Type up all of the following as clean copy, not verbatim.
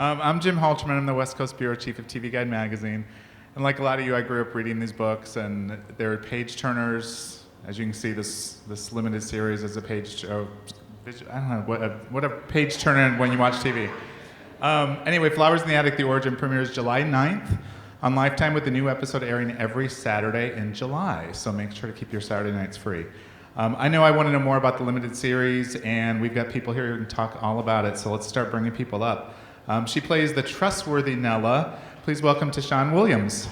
I'm Jim Halterman. I'm the West Coast Bureau Chief of TV Guide magazine. And like a lot of you, I grew up reading these books, and they're page turners. As you can see, this limited series is a page, I don't know, what a page turner when you watch TV. Anyway, Flowers in the Attic, The Origin premieres July 9th on Lifetime, with the new episode airing every Saturday in July. So make sure to keep your Saturday nights free. I know I want to know more about the limited series, and we've got people here who can talk all about it, so let's start bringing people up. She plays the trustworthy Nella. Please welcome Tashawn Williams.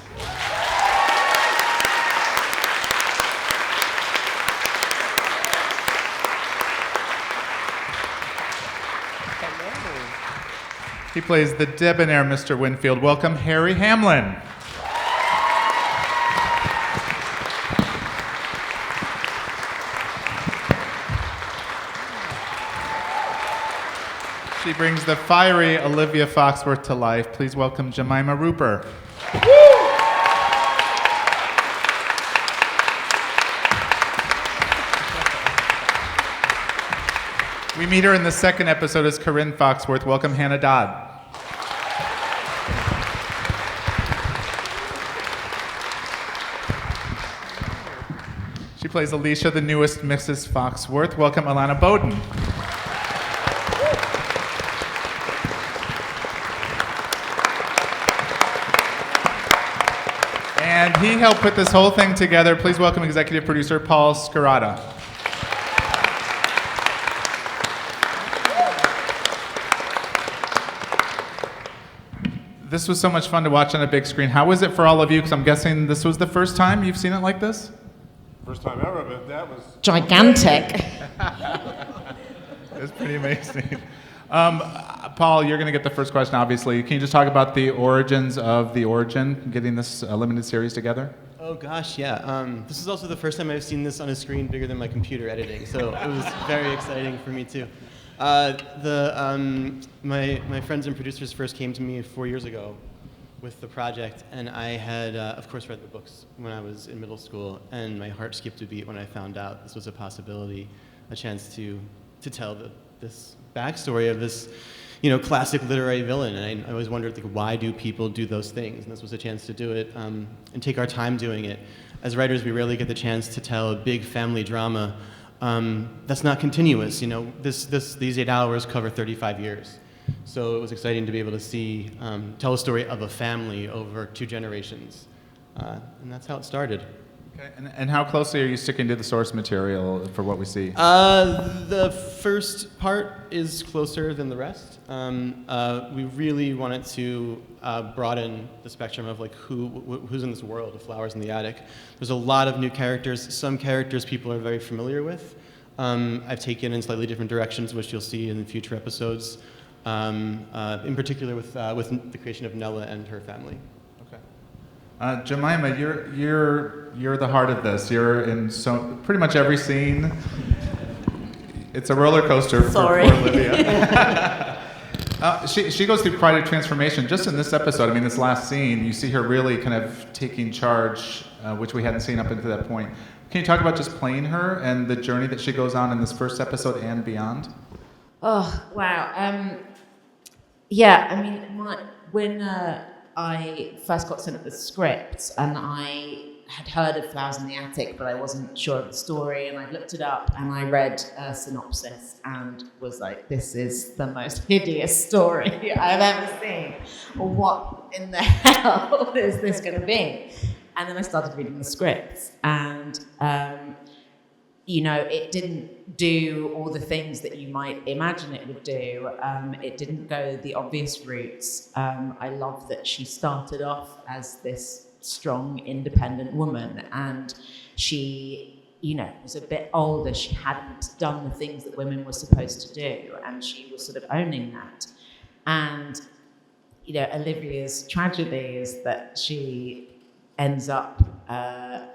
He plays the debonair Mr. Winfield. Welcome Harry Hamlin. She brings the fiery Olivia Foxworth to life. Please welcome Jemima Rooper. We meet her in the second episode as Corinne Foxworth. Welcome Hannah Dodd. She plays Alicia, the newest Mrs. Foxworth. Welcome Alana Bowden. And he helped put this whole thing together. Please welcome executive producer Paul Scarata. This was so much fun to watch on a big screen. How was it for all of you? Because I'm guessing this was the first time you've seen it like this? First time ever, but that was gigantic. It was pretty amazing. Paul, you're going to get the first question, obviously. Can you just talk about the origins of The Origin, getting this limited series together? Oh gosh, yeah. This is also the first time I've seen this on a screen bigger than my computer editing, so it was very exciting for me too. My friends and producers first came to me 4 years ago with the project, and I had, of course, read the books when I was in middle school, and my heart skipped a beat when I found out this was a possibility, a chance to tell this backstory of this, classic literary villain. And I always wondered, why do people do those things? And this was a chance to do it and take our time doing it. As writers, we rarely get the chance to tell a big family drama that's not continuous. These 8 hours cover 35 years. So it was exciting to be able to see, tell a story of a family over 2 generations. And that's how it started. Okay. And how closely are you sticking to the source material for what we see? The first part is closer than the rest. We really wanted to broaden the spectrum of who's in this world of Flowers in the Attic. There's a lot of new characters. Some characters people are very familiar with. I've taken in slightly different directions, which you'll see in future episodes. In particular with the creation of Nella and her family. Jemima, you're the heart of this. You're in pretty much every scene. It's a roller coaster for Olivia. She goes through quite a transformation just in this episode. I mean, this last scene, you see her really kind of taking charge, which we hadn't seen up until that point. Can you talk about just playing her and the journey that she goes on in this first episode and beyond? Oh, wow. Yeah, I mean, when I first got sent the script, and I had heard of Flowers in the Attic, but I wasn't sure of the story, and I looked it up, and I read a synopsis, and was like, this is the most hideous story I've ever seen. What in the hell is this going to be? And then I started reading the scripts, and it didn't do all the things that you might imagine it would do. It didn't go the obvious routes. I love that she started off as this strong, independent woman, and she, was a bit older. She hadn't done the things that women were supposed to do, and she was sort of owning that. And, Olivia's tragedy is that she ends up, I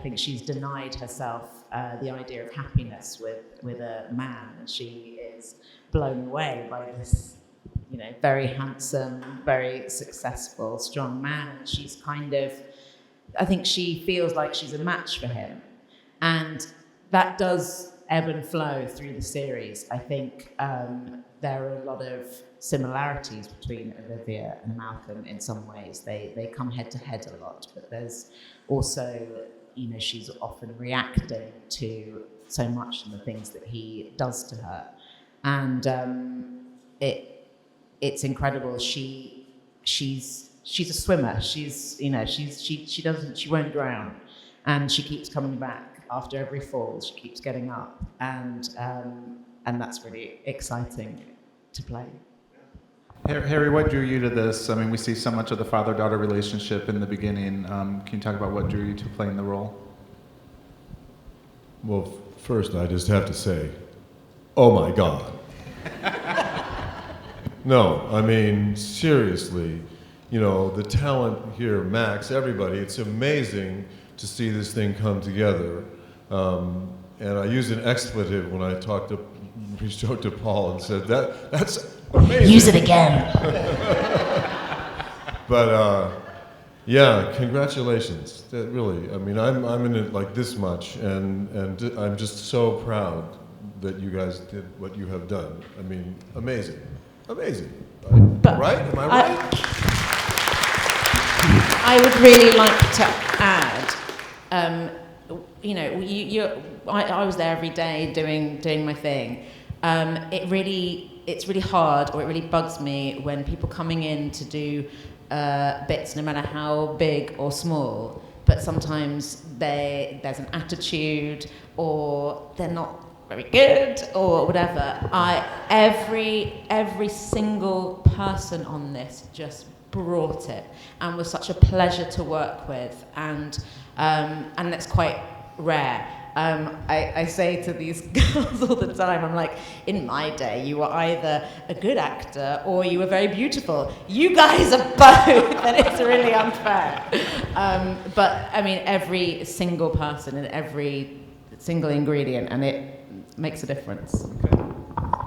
think she's denied herself the idea of happiness with a man, and she is blown away by this, very handsome, very successful, strong man. And she's I think she feels like she's a match for him. And that does ebb and flow through the series. I think there are a lot of similarities between Olivia and Malcolm in some ways. They come head to head a lot, but there's also, she's often reacting to so much of the things that he does to her. And it's incredible. She's a swimmer. She won't drown, and she keeps coming back after every fall. She keeps getting up, and that's really exciting to play. Harry, what drew you to this? I mean, we see so much of the father-daughter relationship in the beginning. Can you talk about what drew you to playing the role? Well, first, I just have to say, oh my God. No, I mean, seriously, the talent here, Max, everybody, it's amazing to see this thing come together. And I used an expletive when I reached out to Paul and said, that's amazing. Use it again. But yeah, congratulations. That really, I mean, I'm in it like this much, and I'm just so proud that you guys did what you have done. I mean, amazing. Amazing. Right? Am I right? I would really like to add, I was there every day doing my thing. It's really hard, or it really bugs me when people coming in to do bits, no matter how big or small, but sometimes there's an attitude, or they're not very good, or whatever. Every single person on this just brought it, and was such a pleasure to work with, and that's quite rare. I say to these girls all the time, I'm like, in my day, you were either a good actor or you were very beautiful. You guys are both, and it's really unfair. But I mean, every single person and every single ingredient, and it makes a difference.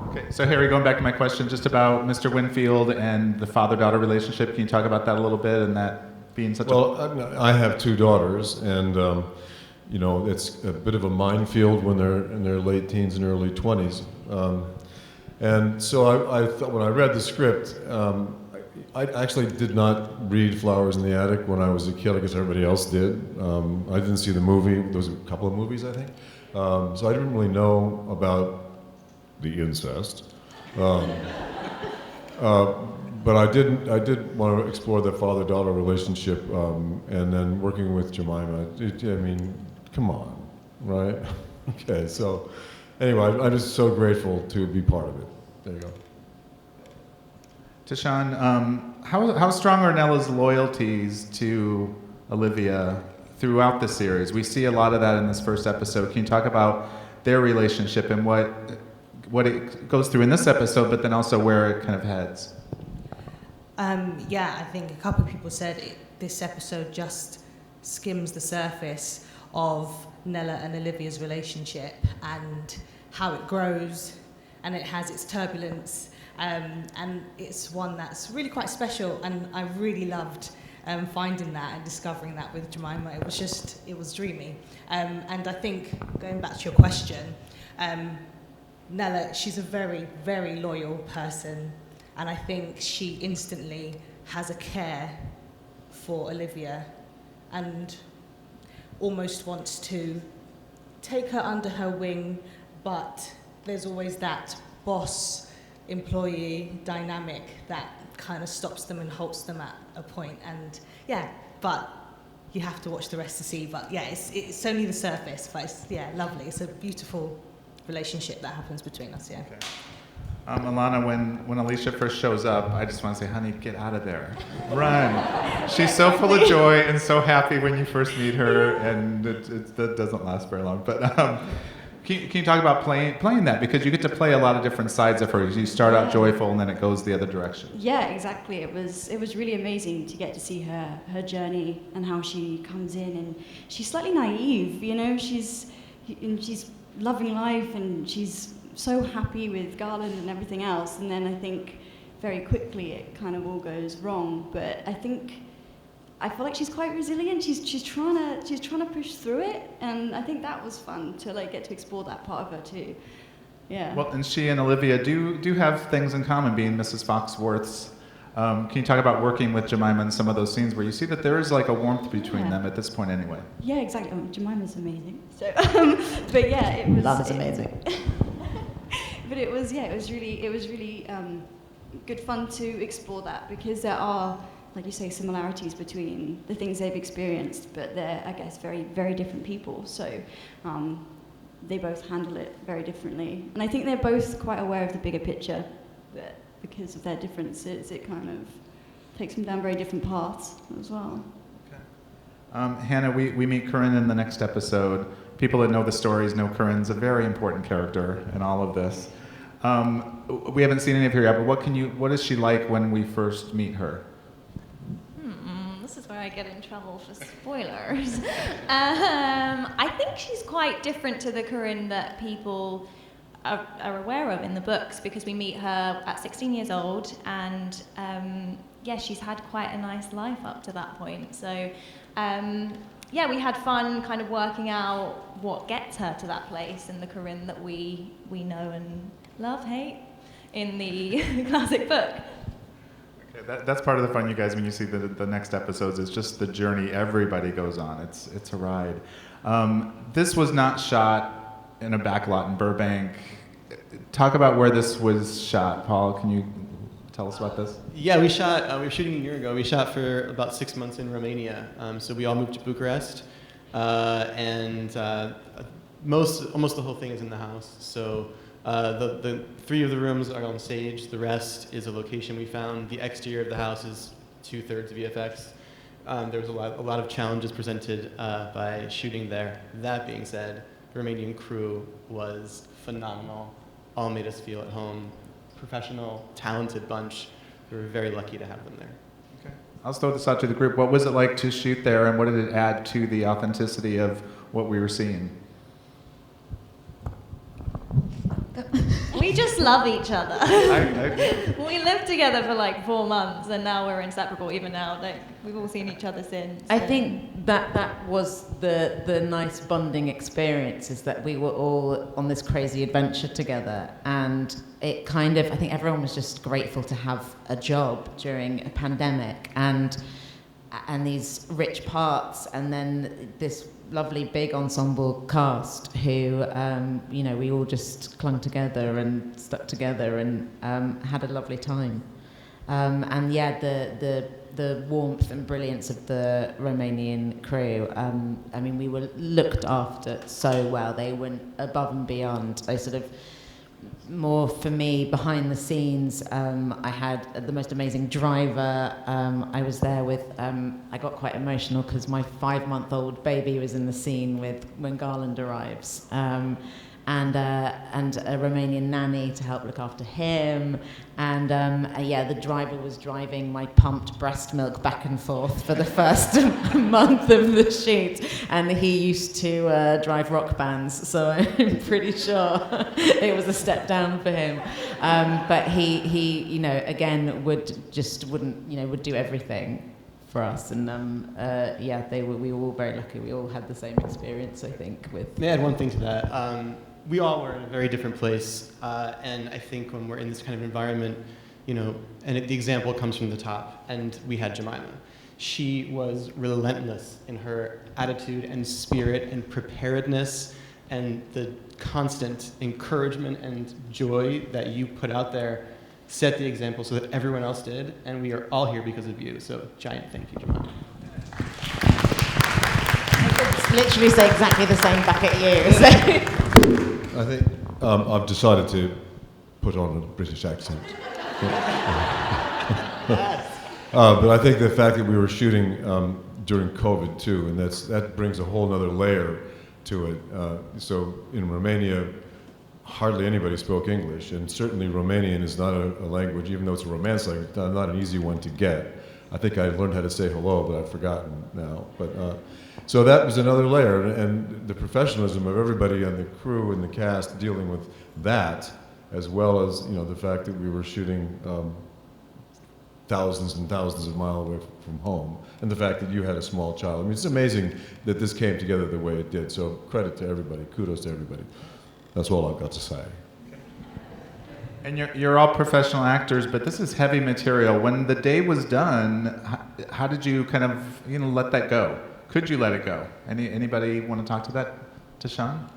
Okay, so Harry, going back to my question just about Mr. Winfield and the father-daughter relationship, can you talk about that a little bit, and that being such I have two daughters, and it's a bit of a minefield when they're in their late teens and early 20s. And so I thought, when I read the script, I actually did not read Flowers in the Attic when I was a kid. I guess everybody else did. I didn't see the movie. There was a couple of movies, I think. So I didn't really know about the incest. But I did want to explore the father-daughter relationship, and then working with Jemima. I mean, come on, right? Okay, so anyway, I'm just so grateful to be part of it. There you go. Tashawn, how strong are Nella's loyalties to Olivia throughout the series? We see a lot of that in this first episode. Can you talk about their relationship and what it goes through in this episode, but then also where it kind of heads? Yeah, I think a couple of people said this episode just skims the surface of Nella and Olivia's relationship and how it grows, and it has its turbulence, and it's one that's really quite special, and I really loved finding that and discovering that with Jemima. It was dreamy. And I think, going back to your question, Nella, she's a very, very loyal person, and I think she instantly has a care for Olivia and almost wants to take her under her wing, but there's always that boss-employee dynamic that kind of stops them and halts them at a point. And yeah, but you have to watch the rest to see. But yeah, it's only the surface, but it's lovely. It's a beautiful relationship that happens between us. Yeah. Okay. Alana, when Alicia first shows up, I just want to say, honey, get out of there. Run. She's so full of joy and so happy when you first meet her, and that doesn't last very long. But can you talk about playing that? Because you get to play a lot of different sides of her. You start out joyful, and then it goes the other direction. Yeah, exactly. It was really amazing to get to see her journey and how she comes in, and she's slightly naive, she's loving life, and she's so happy with Garland and everything else, and then I think very quickly it kind of all goes wrong. But I feel like she's quite resilient. She's trying to push through it, and I think that was fun to get to explore that part of her too. Yeah. Well, and she and Olivia do have things in common, being Mrs. Foxworth's. Can you talk about working with Jemima in some of those scenes where you see that there is like a warmth between them at this point anyway? Yeah, exactly. Jemima's amazing. So, but yeah, it was. Love is amazing. But it was really good fun to explore that, because there are, like you say, similarities between the things they've experienced, but they're, I guess, very, very different people. So they both handle it very differently. And I think they're both quite aware of the bigger picture, but because of their differences, it kind of takes them down very different paths as well. Hannah, we meet Corinne in the next episode. People that know the stories know Corinne's a very important character in all of this. We haven't seen any of her yet, but what is she like when we first meet her? This is where I get in trouble for spoilers. I think she's quite different to the Corinne that people are aware of in the books, because we meet her at 16 years old, and she's had quite a nice life up to that point. So we had fun kind of working out what gets her to that place, and the Corinne that we know and love, hate in the classic book. Okay, that's part of the fun, you guys, when you see the next episodes, is just the journey everybody goes on. It's a ride. This was not shot in a backlot in Burbank. Talk about where this was shot. Paul, can you tell us about this? Yeah, we were shooting a year ago. We shot for about 6 months in Romania. So we all moved to Bucharest, and almost the whole thing is in the house. So the 3 of the rooms are on stage. The rest is a location we found. The exterior of the house is 2/3 VFX. There was a lot of challenges presented by shooting there. That being said, the Romanian crew was phenomenal. All made us feel at home. Professional, talented bunch. We were very lucky to have them there. Okay. I'll throw this out to the group. What was it like to shoot there, and what did it add to the authenticity of what we were seeing? We just love each other. I We lived together for like 4 months, and now we're inseparable. Even now, like we've all seen each other since. I think that was the nice bonding experience, is that we were all on this crazy adventure together, and it kind of, I think everyone was just grateful to have a job during a pandemic, and these rich parts, and then this lovely big ensemble cast who, we all just clung together and stuck together and had a lovely time. The warmth and brilliance of the Romanian crew. We were looked after so well. They went above and beyond. They sort of, more for me, behind the scenes, I had the most amazing driver. I was there with, I got quite emotional because my 5-month-old baby was in the scene when Garland arrives. And a Romanian nanny to help look after him. And the driver was driving my pumped breast milk back and forth for the first month of the shoot. And he used to drive rock bands, so I'm pretty sure it was a step down for him. But he again, would do everything for us. And we were all very lucky. We all had the same experience, I think. May I add one thing to that? We all were in a very different place, and I think when we're in this kind of environment, the example comes from the top, and we had Jemima. She was relentless in her attitude and spirit and preparedness, and the constant encouragement and joy that you put out there set the example so that everyone else did, and we are all here because of you. So, giant thank you, Jemima. I could literally say exactly the same back at you. So. I think I've decided to put on a British accent. But I think the fact that we were shooting during COVID too, and that brings a whole other layer to it. So in Romania, hardly anybody spoke English, and certainly Romanian is not a language, even though it's a Romance language, not an easy one to get. I think I learned how to say hello, but I've forgotten now. But so that was another layer, and the professionalism of everybody on the crew and the cast dealing with that, as well as the fact that we were shooting thousands and thousands of miles away from home, and the fact that you had a small child. I mean, it's amazing that this came together the way it did. So credit to everybody, kudos to everybody. That's all I've got to say. And you're all professional actors, but this is heavy material. When the day was done, how did you kind of let that go? Could you let it go? Anybody want to talk to that, to Sean?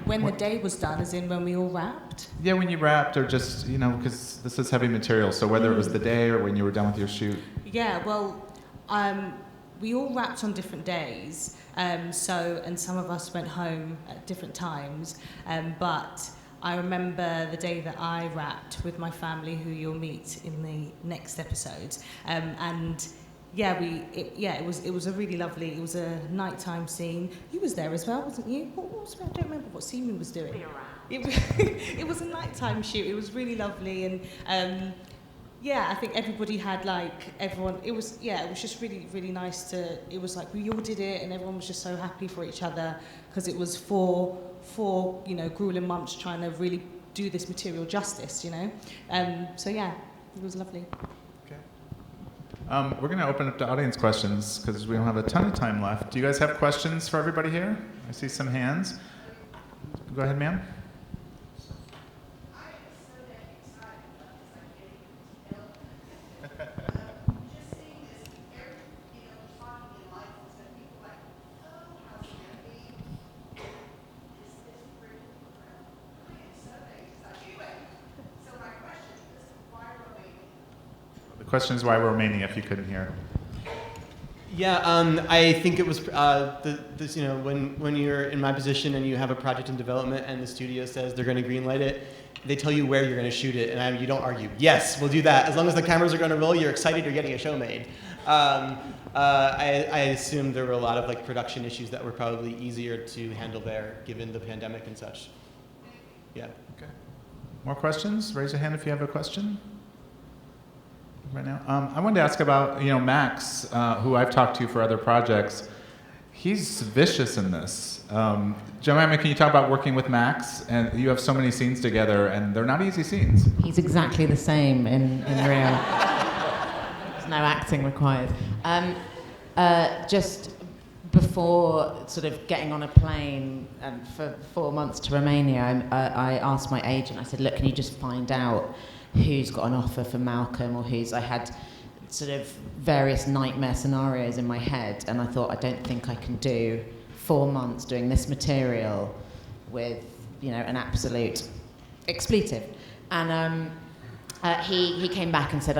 When the day was done, as in when we all wrapped? Yeah, when you wrapped, or just because this is heavy material. So whether it was the day or when you were done with your shoot. Yeah, well, we all wrapped on different days. And some of us went home at different times. But I remember the day that I wrapped with my family, who you'll meet in the next episode. And yeah, it was a really lovely. It was a nighttime scene. You was there as well, wasn't you? I don't remember what scene we was doing. It was a nighttime shoot. It was really lovely, and yeah, I think everybody had everyone. It was just really really nice to. It was like we all did it, and everyone was just so happy for each other because it was four grueling months trying to really do this material justice. So yeah, it was lovely. We're going to open up to audience questions because we don't have a ton of time left. Do you guys have questions for everybody here? I see some hands. Go ahead, ma'am. The question is why Romania, if you couldn't hear. Yeah, I think it was when you're in my position and you have a project in development and the studio says they're going to greenlight it, they tell you where you're going to shoot it, and you don't argue. Yes, we'll do that. As long as the cameras are going to roll, you're excited you're getting a show made. I assumed there were a lot of production issues that were probably easier to handle there, given the pandemic and such. Yeah. Okay. More questions? Raise your hand if you have a question. Right now, I wanted to ask about Max, who I've talked to for other projects. He's vicious in this. Jemima, can you talk about working with Max? And you have so many scenes together, and they're not easy scenes. He's exactly the same in real. There's no acting required. Just before sort of getting on a plane for 4 months to Romania, I asked my agent. I said, "Look, can you just find out who's got an offer for Malcolm or who's..." I had sort of various nightmare scenarios in my head, and I thought, I don't think I can do 4 months doing this material with an absolute expletive. And he came back and said,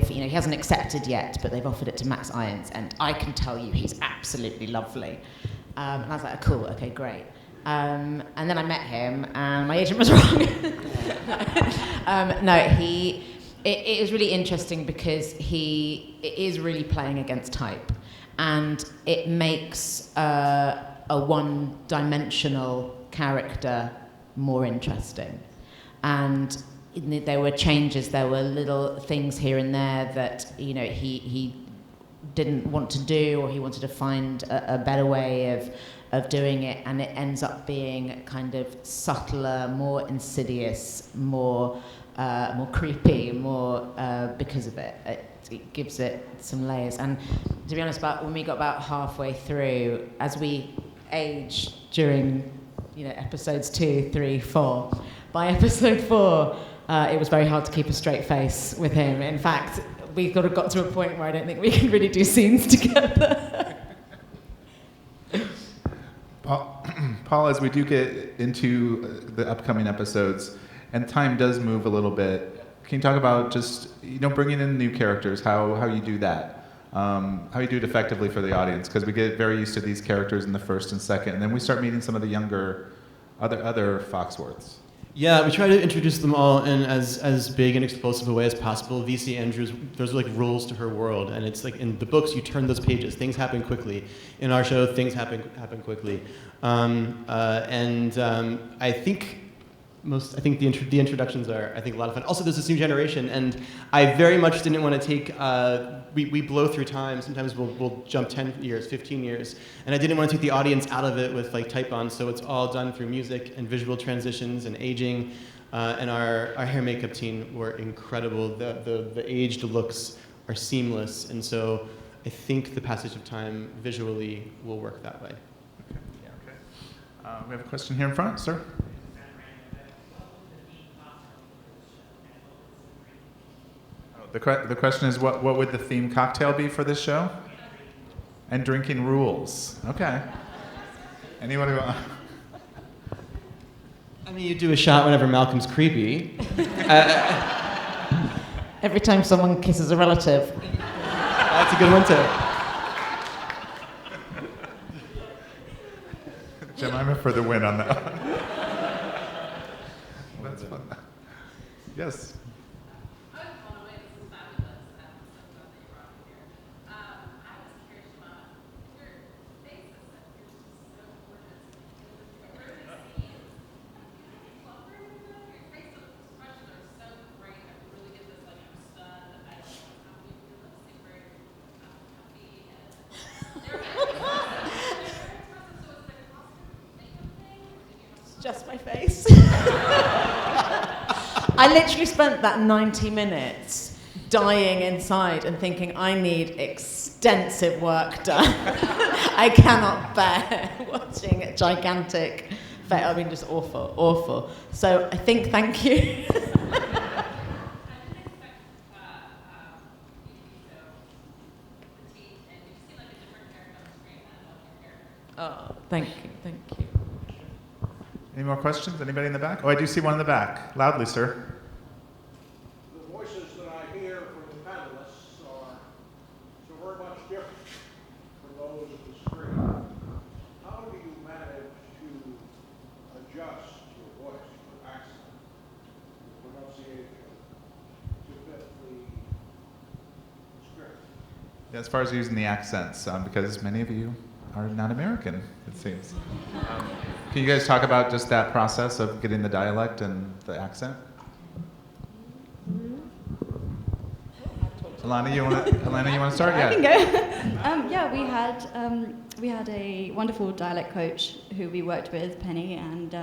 he hasn't accepted yet, but they've offered it to Max Irons, and I can tell you he's absolutely lovely. And I was like, cool, okay, great. And then I met him, and my agent was wrong. It was really interesting because he is really playing against type, and it makes a one-dimensional character more interesting. And there were changes, there were little things here and there that he didn't want to do, or he wanted to find a better way of doing it, and it ends up being kind of subtler, more insidious, more creepy, more because of it. It gives it some layers. And to be honest, when we got about halfway through, as we age during episodes 2, 3, 4, by episode 4, it was very hard to keep a straight face with him. In fact, we got to a point where I don't think we can really do scenes together. Paul, as we do get into the upcoming episodes, and time does move a little bit, can you talk about just bringing in new characters, how you do that, how you do it effectively for the audience? Because we get very used to these characters in the first and second, and then we start meeting some of the younger, other Foxworths. Yeah, we try to introduce them all in as big and explosive a way as possible. VC Andrews, there's rules to her world, and it's in the books you turn those pages, things happen quickly. In our show, things happen quickly, I think the introductions are a lot of fun. Also, there's this new generation, and I very much didn't want to take. We blow through time. Sometimes we'll jump 10 years, 15 years, and I didn't want to take the audience out of it with type on. So it's all done through music and visual transitions and aging. And our hair makeup team were incredible. The aged looks are seamless, and so I think the passage of time visually will work that way. Okay. Yeah. Okay. We have a question here in front, sir. The question is, what would the theme cocktail be for this show? And drinking rules. Okay. Anyone who... I mean, you do a shot whenever Malcolm's creepy. Every time someone kisses a relative. That's a good one too. Jemima for the win on that. That's fun. Yes. Just my face. I literally spent that 90 minutes dying inside and thinking I need extensive work done. I cannot bear watching a gigantic I mean, just awful. So I think thank you. Oh, thank you. Any more questions? Anybody in the back? Oh, I do see one in the back. Loudly, sir. The voices that I hear from the panelists are so very much different from those of the screen. How do you manage to adjust your voice, your accent, your pronunciation to fit the script? Yeah, as far as using the accents, because many of you are not American, it seems. Can you guys talk about just that process of getting the dialect and the accent? Alana, you want to start? I Yeah. can go. Yeah, we had a wonderful dialect coach who we worked with, Penny, and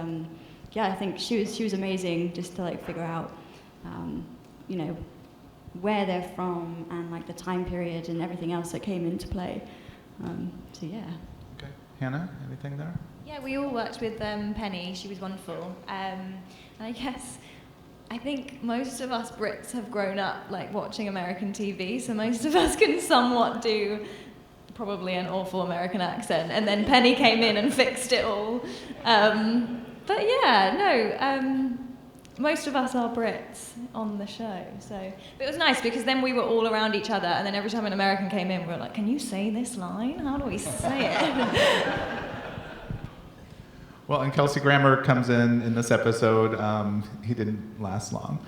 I think she was amazing just to like figure out, where they're from and like the time period and everything else that came into play. So yeah. Okay. Hannah, anything there? Yeah, we all worked with Penny. She was wonderful. And I think most of us Brits have grown up like watching American TV, so most of us can somewhat do probably an awful American accent. And then Penny came in and fixed it all. But yeah, no, most of us are Brits on the show. But it was nice because then we were all around each other, and then every time an American came in, we were like, can you say this line? How do we say it? Well, and Kelsey Grammer comes in this episode. He didn't last long.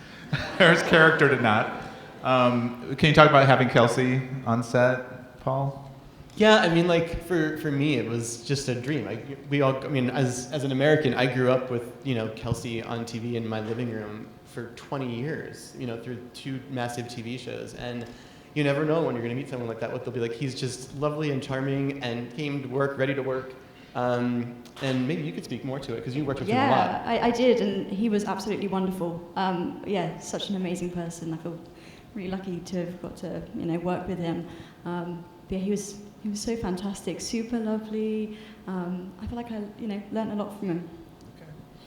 His character did not. Can you talk about having Kelsey on set, Paul? Yeah, I mean, like for me, it was just a dream. As an American, I grew up with Kelsey on TV in my living room for 20 years. Through 2 massive TV shows, and you never know when you're going to meet someone like that. What they'll be like. He's just lovely and charming, and came to work, ready to work. And maybe you could speak more to it because you worked with him a lot. Yeah, I did, and he was absolutely wonderful. Such an amazing person. I feel really lucky to have got to work with him. He was so fantastic, super lovely. I feel like I learned a lot from him.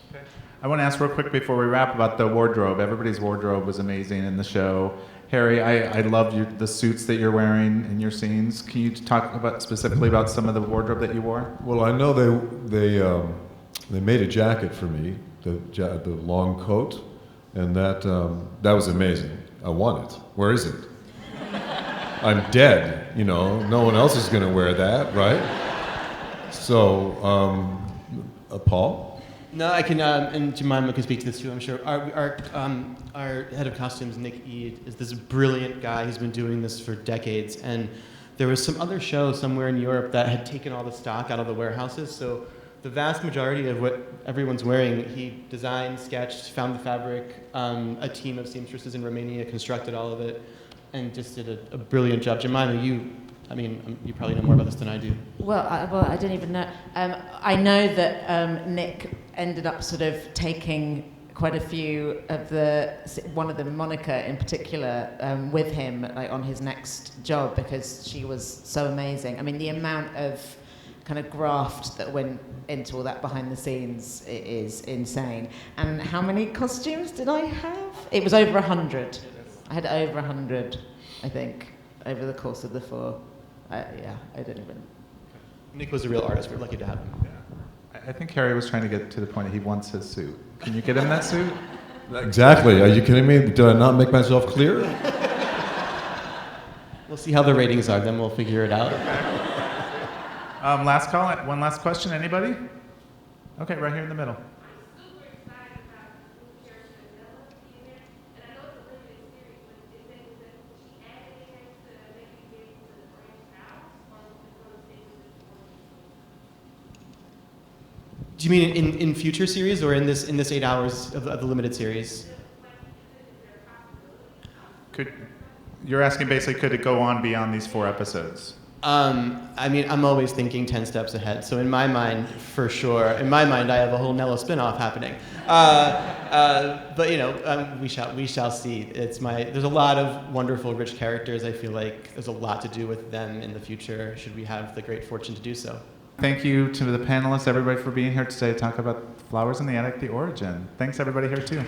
Okay. I want to ask real quick before we wrap about the wardrobe. Everybody's wardrobe was amazing in the show. Harry, I loved the suits that you're wearing in your scenes. Can you talk specifically about some of the wardrobe that you wore? Well, I know they made a jacket for me, the long coat, and that was amazing. I want it. Where is it? I'm dead. No one else is going to wear that, right? So, Paul. No, I can, and Jemima can speak to this too, I'm sure. Our head of costumes, Nick Eade, is this brilliant guy. He's been doing this for decades, and there was some other show somewhere in Europe that had taken all the stock out of the warehouses, so the vast majority of what everyone's wearing, he designed, sketched, found the fabric, a team of seamstresses in Romania constructed all of it, and just did a brilliant job. Jemima, you probably know more about this than I do. Well, I don't even know. I know that Nick ended up sort of taking quite a few of one of them, Monica in particular, with him on his next job because she was so amazing. I mean, the amount of kind of graft that went into all that behind the scenes is insane. And how many costumes did I have? It was over 100. I had over 100, I think, over the course of the 4. I don't even. Nick was a real artist. We're lucky to have him. I think Harry was trying to get to the point that he wants his suit. Can you get him that suit? Exactly. Are you kidding me? Did I not make myself clear? We'll see how the ratings are, then we'll figure it out. Last call. One last question. Anybody? Okay, right here in the middle. Do you mean in future series or in this 8 hours of the limited series? You're asking basically, could it go on beyond these 4 episodes? I mean, I'm always thinking 10 steps ahead. So in my mind, for sure, I have a whole Nello spinoff happening. But you know, we shall see. There's a lot of wonderful, rich characters. I feel like there's a lot to do with them in the future, should we have the great fortune to do so. Thank you to the panelists, everybody, for being here today to talk about Flowers in the Attic, the origin. Thanks, everybody here, too.